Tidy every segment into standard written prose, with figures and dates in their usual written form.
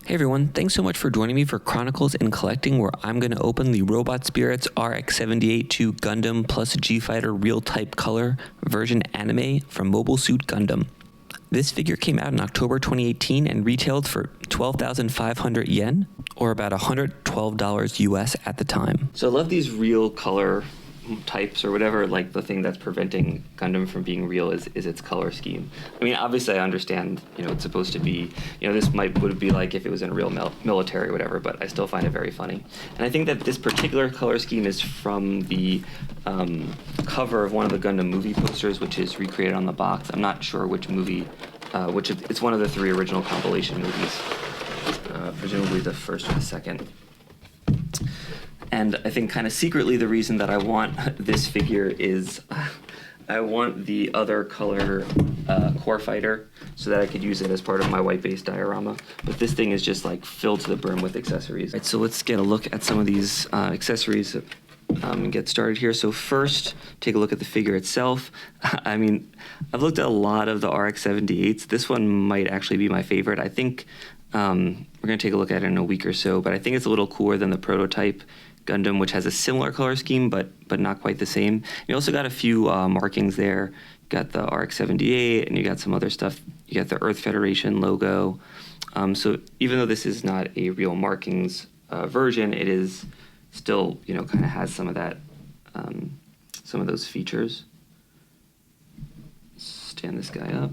Hey everyone, thanks so much for joining me for Chronicles in Collecting, where I'm going to open the Robot Spirits RX-78-2 Gundam plus G-Fighter Real Type Color version anime from Mobile Suit Gundam. This figure came out in October 2018 and retailed for 12,500 yen, or about $112 US at the time. So I love these real color types or whatever. Like, the thing that's preventing Gundam from being real is its color scheme. I mean, obviously I understand, it's supposed to be, this would be like if it was in a real military or whatever, but I still find it very funny. And I think that this particular color scheme is from the cover of one of the Gundam movie posters, which is recreated on the box. I'm not sure which movie, it's one of the 3 original compilation movies, presumably the first or the second. And I think kind of secretly the reason that I want this figure is I want the other color core fighter so that I could use it as part of my white base diorama. But this thing is just like filled to the brim with accessories. Right, so let's get a look at some of these accessories and get started here. So first, take a look at the figure itself. I mean, I've looked at a lot of the RX-78s. This one might actually be my favorite. I think we're going to take a look at it in a week or so, but I think it's a little cooler than the prototype Gundam, which has a similar color scheme, but not quite the same. You also got a few markings there. You got the RX-78, and you got some other stuff. You got the Earth Federation logo. So even though this is not a real markings version, it is still, kind of has some of that, some of those features. Stand this guy up.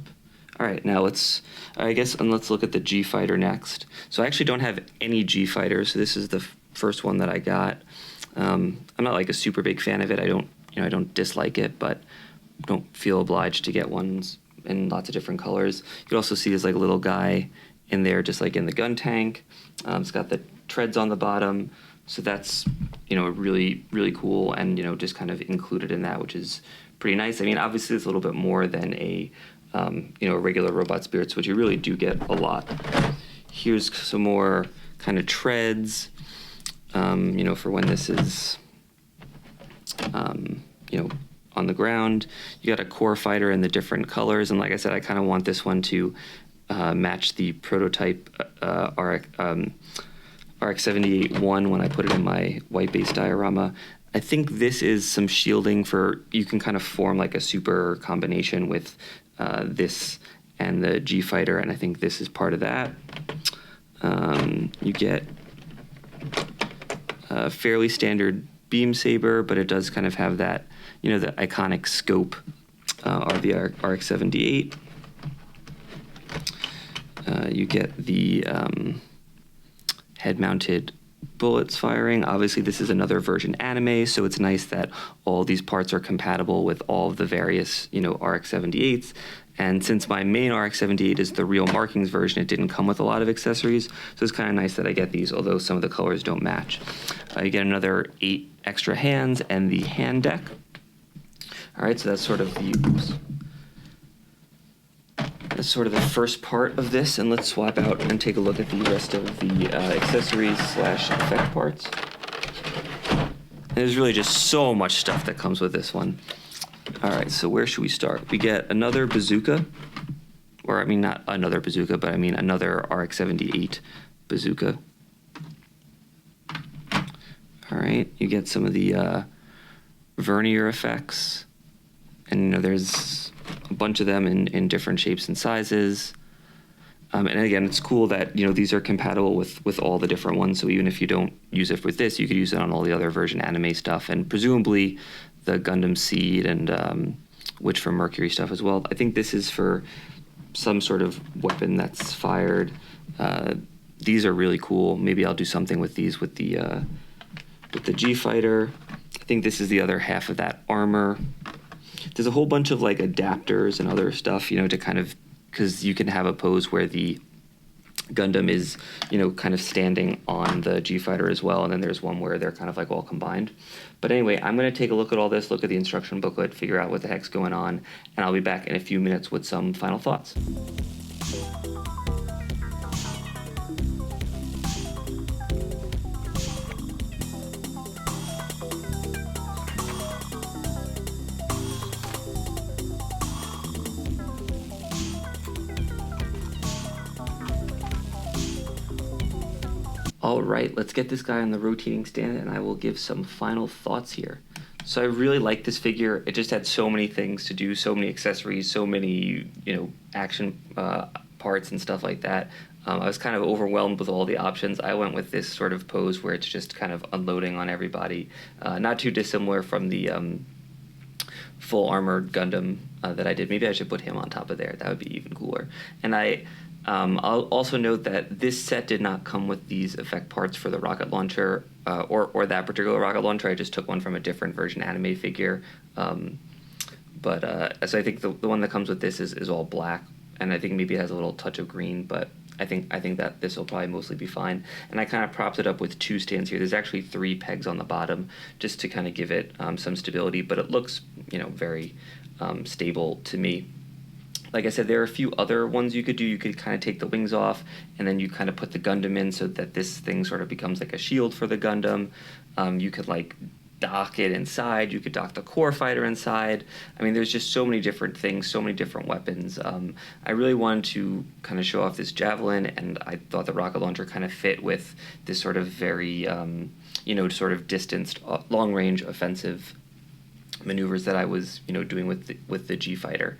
All right, now let's look at the G-Fighter next. So I actually don't have any G-Fighters, so this is the first one that I got. I'm not like a super big fan of it. I don't dislike it, but don't feel obliged to get ones in lots of different colors. You can also see there's like a little guy in there, just like in the gun tank. It's got the treads on the bottom, so that's really, really cool, and just kind of included in that, which is pretty nice. I mean, obviously it's a little bit more than a regular Robot Spirits, which you really do get a lot. Here's some more kind of treads. For when this is, on the ground. You got a core fighter in the different colors, and like I said, I kind of want this one to match the prototype RX-78-1 when I put it in my white base diorama. I think this is some shielding you can kind of form like a super combination with this and the G-Fighter, and I think this is part of that. You get a fairly standard beam saber, but it does kind of have that, the iconic scope of the RX-78. You get the head-mounted bullets firing. Obviously, this is another version anime, so it's nice that all these parts are compatible with all of the various, RX-78s. And since my main RX-78 is the real markings version, it didn't come with a lot of accessories, so it's kind of nice that I get these, although some of the colors don't match. You get another 8 extra hands and the hand deck. All right, so that's sort of the first part of this, and let's swap out and take a look at the rest of the accessories / effect parts. And there's really just so much stuff that comes with this one. All right, so where should we start? We get another bazooka, or I mean not another bazooka, but I mean another RX-78 bazooka. All right, you get some of the vernier effects, and there's a bunch of them in different shapes and sizes. And again, it's cool that these are compatible with all the different ones. So even if you don't use it with this, you could use it on all the other version anime stuff, and presumably the Gundam Seed and Witch from Mercury stuff as well. I think this is for some sort of weapon that's fired. These are really cool. Maybe I'll do something with these with the G-Fighter. I think this is the other half of that armor. There's a whole bunch of like adapters and other stuff, to kind of, because you can have a pose where the Gundam is, kind of standing on the G-Fighter as well, and then there's one where they're kind of like all combined. But anyway, I'm going to take a look at all this, look at the instruction booklet, figure out what the heck's going on, and I'll be back in a few minutes with some final thoughts. All right, let's get this guy on the rotating stand and I will give some final thoughts here. So I really like this figure. It just had so many things to do, so many accessories, so many, action parts and stuff like that. I was kind of overwhelmed with all the options. I went with this sort of pose where it's just kind of unloading on everybody. Not too dissimilar from the full armored Gundam that I did. Maybe I should put him on top of there. That would be even cooler. And I'll also note that this set did not come with these effect parts for the rocket launcher or that particular rocket launcher. I just took one from a different version anime figure. So I think the one that comes with this is all black, and I think maybe it has a little touch of green, but I think that this will probably mostly be fine. And I kind of propped it up with 2 stands here. There's actually 3 pegs on the bottom just to kind of give it some stability, but it looks very stable to me. Like I said, there are a few other ones you could do. You could kind of take the wings off, and then you kind of put the Gundam in so that this thing sort of becomes like a shield for the Gundam. You could like dock it inside. You could dock the core fighter inside. I mean, there's just so many different things, so many different weapons. I really wanted to kind of show off this javelin, and I thought the rocket launcher kind of fit with this sort of very, sort of distanced, long-range offensive maneuvers that I was, doing with the G-Fighter.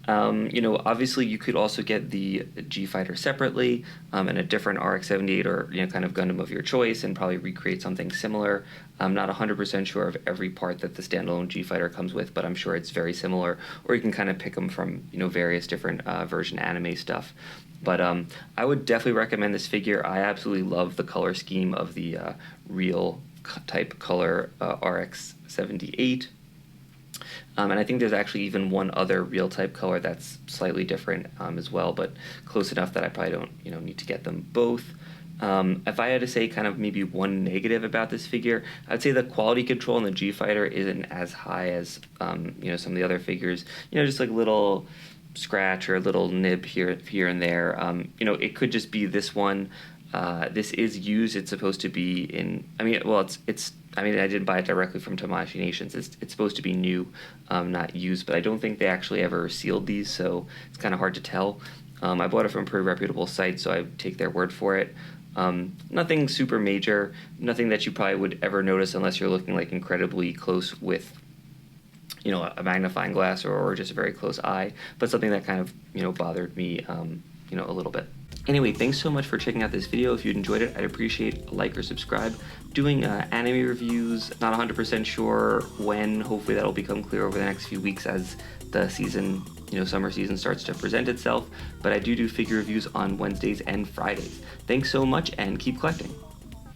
Obviously you could also get the G-Fighter separately and a different RX-78 or kind of Gundam of your choice and probably recreate something similar. I'm not 100% sure of every part that the standalone G-Fighter comes with, but I'm sure it's very similar. Or you can kind of pick them from various different version anime stuff. But I would definitely recommend this figure. I absolutely love the color scheme of the real type color RX-78. And I think there's actually even one other real type color that's slightly different as well, but close enough that I probably don't need to get them both. If I had to say kind of maybe one negative about this figure, I'd say the quality control in the G-Fighter isn't as high as some of the other figures. Just like a little scratch or a little nib here and there. It could just be this one. This is used. It's supposed to be in. I didn't buy it directly from Tamashii Nations. It's supposed to be new, not used. But I don't think they actually ever sealed these, so it's kind of hard to tell. I bought it from a pretty reputable site, so I take their word for it. Nothing super major. Nothing that you probably would ever notice unless you're looking like incredibly close with, a magnifying glass or just a very close eye. But something that kind of bothered me, a little bit. Anyway, thanks so much for checking out this video. If you enjoyed it, I'd appreciate a like or subscribe. Doing anime reviews, not 100% sure when. Hopefully that'll become clear over the next few weeks as the season, summer season starts to present itself. But I do figure reviews on Wednesdays and Fridays. Thanks so much and keep collecting.